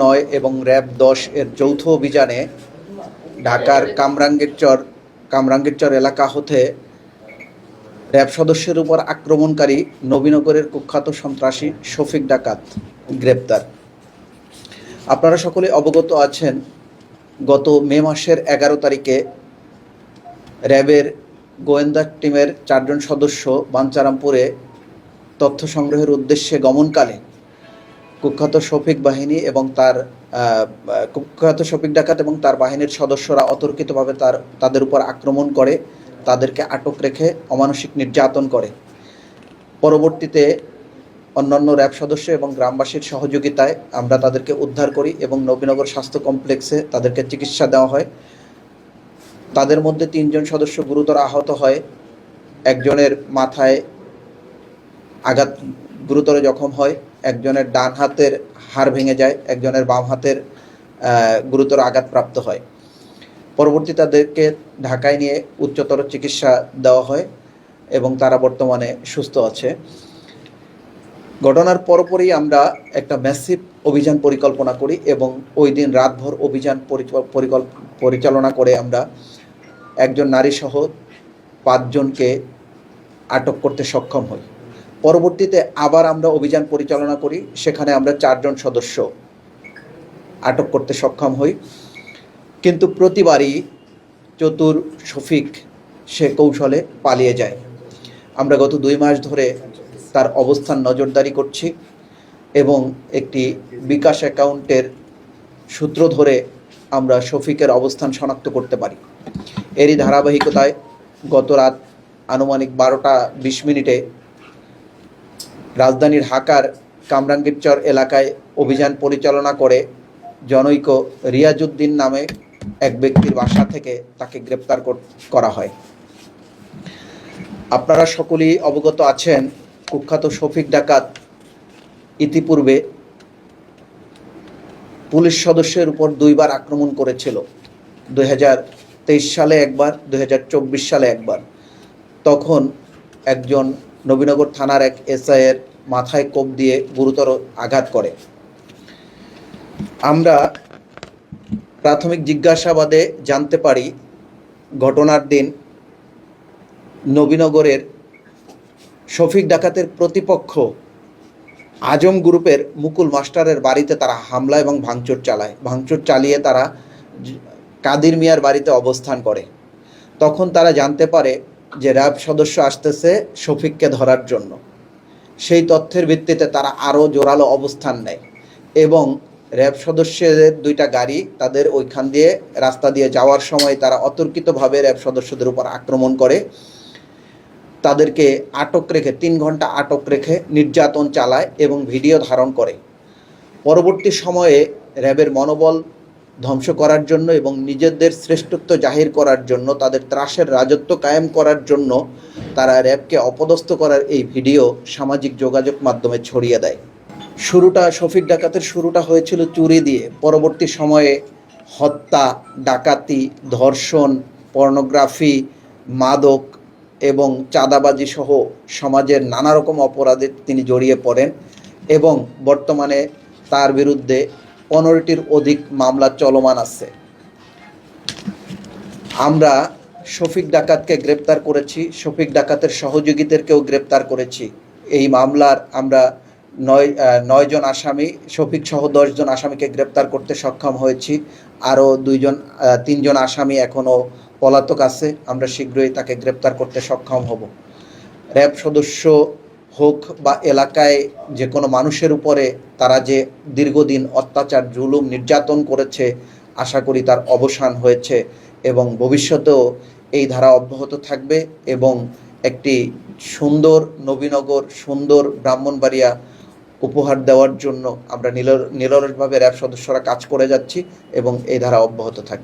9 এবং র্যাব 10 এর যৌথ অভিযানে ঢাকার কামরাঙ্গীরচর এলাকা হতে র্যাব সদস্যের উপর আক্রমণকারী নবীনগরের কুখ্যাত সন্ত্রাসী শফিক ডাকাত গ্রেপ্তার। আপনারা সকলে অবগত আছেন, গত মে মাসের 11 তারিখে র্যাবের গোয়েন্দা টিমের 4 জন সদস্য বাঞ্চারামপুরে তথ্য সংগ্রহের উদ্দেশ্যে গমনকালে কুখ্যাত শফিক ডাকাত এবং তার বাহিনীর সদস্যরা অতর্কিতভাবে তাদের উপর আক্রমণ করে, তাদেরকে আটক রেখে অমানসিক নির্যাতন করে। পরবর্তীতে অন্যান্য র্যাব সদস্য এবং গ্রামবাসীর সহযোগিতায় আমরা তাদেরকে উদ্ধার করি এবং নবীনগর স্বাস্থ্য কমপ্লেক্সে তাদেরকে চিকিৎসা দেওয়া হয়। তাদের মধ্যে 3 জন সদস্য গুরুতর আহত হয়, একজনের মাথায় আঘাত গুরুতর জখম হয়, একজনের ডান হাতের হাড় ভেঙে যায়, একজনের বাম হাতের গুরুতর আঘাতপ্রাপ্ত হয়। পরবর্তীতে তাদেরকে ঢাকায় নিয়ে উচ্চতর চিকিৎসা দেওয়া হয় এবং তারা বর্তমানে সুস্থ আছে। ঘটনার পরপরই আমরা একটা ম্যাসিভ অভিযান পরিকল্পনা করি এবং ওই দিন রাতভর অভিযান পরিচালনা করে আমরা একজন নারীসহ 5 জনকে আটক করতে সক্ষম হই। পরবর্তীতে আবার আমরা অভিযান পরিচালনা করি, সেখানে আমরা 4 জন সদস্য আটক করতে সক্ষম হই। কিন্তু প্রতিবারই চতুর শফিক সে কৌশলে পালিয়ে যায়। আমরা গত 2 মাস ধরে তার অবস্থান নজরদারি করছি এবং একটি বিকাশ অ্যাকাউন্টের সূত্র ধরে আমরা শফিকের অবস্থান শনাক্ত করতে পারি। এরই ধারাবাহিকতায় গত রাত আনুমানিক 12টা 20 মিনিটে রাজধানীর ঢাকার কামরাঙ্গীরচর এলাকায় অভিযান পরিচালনা করে জনৈক রিয়াজউদ্দিন নামে এক ব্যক্তির বাসা থেকে তাকে গ্রেপ্তার করা হয়। আপনারা সকলেই অবগত আছেন, কুখ্যাত শফিক ডাকাত ইতিপূর্বে পুলিশ সদস্যের উপর 2 বার আক্রমণ করেছিল, 2023 সালে একবার, 2024 সালে একবার। তখন একজন নবীনগর থানার এক এসআইয়ের মাথায় কোপ দিয়ে গুরুতর আঘাত করে। আমরা প্রাথমিক জিজ্ঞাসাবাদে জানতে পারি, ঘটনার দিন নবীনগরের শফিক ডাকাতের প্রতিপক্ষ আজম গ্রুপের মুকুল মাস্টারের বাড়িতে তারা হামলা এবং ভাঙচুর চালিয়ে তারা কাদির মিয়ার বাড়িতে অবস্থান করে। তখন তারা জানতে পারে যে র্যাব সদস্য আসতেছে শফিককে ধরার জন্য। সেই তথ্যের ভিত্তিতে তারা আরও জোরালো অবস্থান নেয় এবং র্যাব সদস্যদের 2টা গাড়ি তাদের ওইখান দিয়ে রাস্তা দিয়ে যাওয়ার সময় তারা অতর্কিতভাবে র্যাব সদস্যদের উপর আক্রমণ করে, তাদেরকে আটক রেখে 3 ঘন্টা আটক রেখে নির্যাতন চালায় এবং ভিডিও ধারণ করে। পরবর্তী সময়ে র্যাবের মনোবল ধ্বংস করার জন্য এবং নিজেদের শ্রেষ্ঠত্ব জাহির করার জন্য, তাদের ত্রাসের রাজত্ব কায়েম করার জন্য তারা র্যাবকে অপদস্থ করার এই ভিডিও সামাজিক যোগাযোগ মাধ্যমে ছড়িয়ে দেয়। শফিক ডাকাতের শুরুটা হয়েছিল চুরি দিয়ে, পরবর্তী সময়ে হত্যা, ডাকাতি, ধর্ষণ, পর্নোগ্রাফি, মাদক এবং চাঁদাবাজি সহ সমাজের নানা রকম অপরাধে তিনি জড়িয়ে পড়েন এবং বর্তমানে তার বিরুদ্ধে 15টির অধিক মামলা চলমান আছে। আমরা শফিক ডাকাতকে গ্রেপ্তার করেছি, শফিক ডাকাতের সহযোগীদেরকেও গ্রেপ্তার করেছি। এই মামলার আমরা 9 জন আসামি, শফিক সহ 10 জন আসামিকে গ্রেপ্তার করতে সক্ষম হয়েছি। আরও 3 জন আসামি এখনও পলাতক আছে, আমরা শীঘ্রই তাকে গ্রেপ্তার করতে সক্ষম হব। র্যাব সদস্য হোক বা এলাকায় যে কোনো মানুষের উপরে তারা যে দীর্ঘদিন অত্যাচার, জুলুম, নির্যাতন করেছে, আশা করি তার অবসান হয়েছে এবং ভবিষ্যতেও এই ধারা অব্যাহত থাকবে এবং একটি সুন্দর নবীনগর, সুন্দর ব্রাহ্মণবাড়িয়া উপহার দেওয়ার জন্য আমরা নিরলসভাবে র্যাব সদস্যরা কাজ করে যাচ্ছি এবং এই ধারা অব্যাহত থাকবে।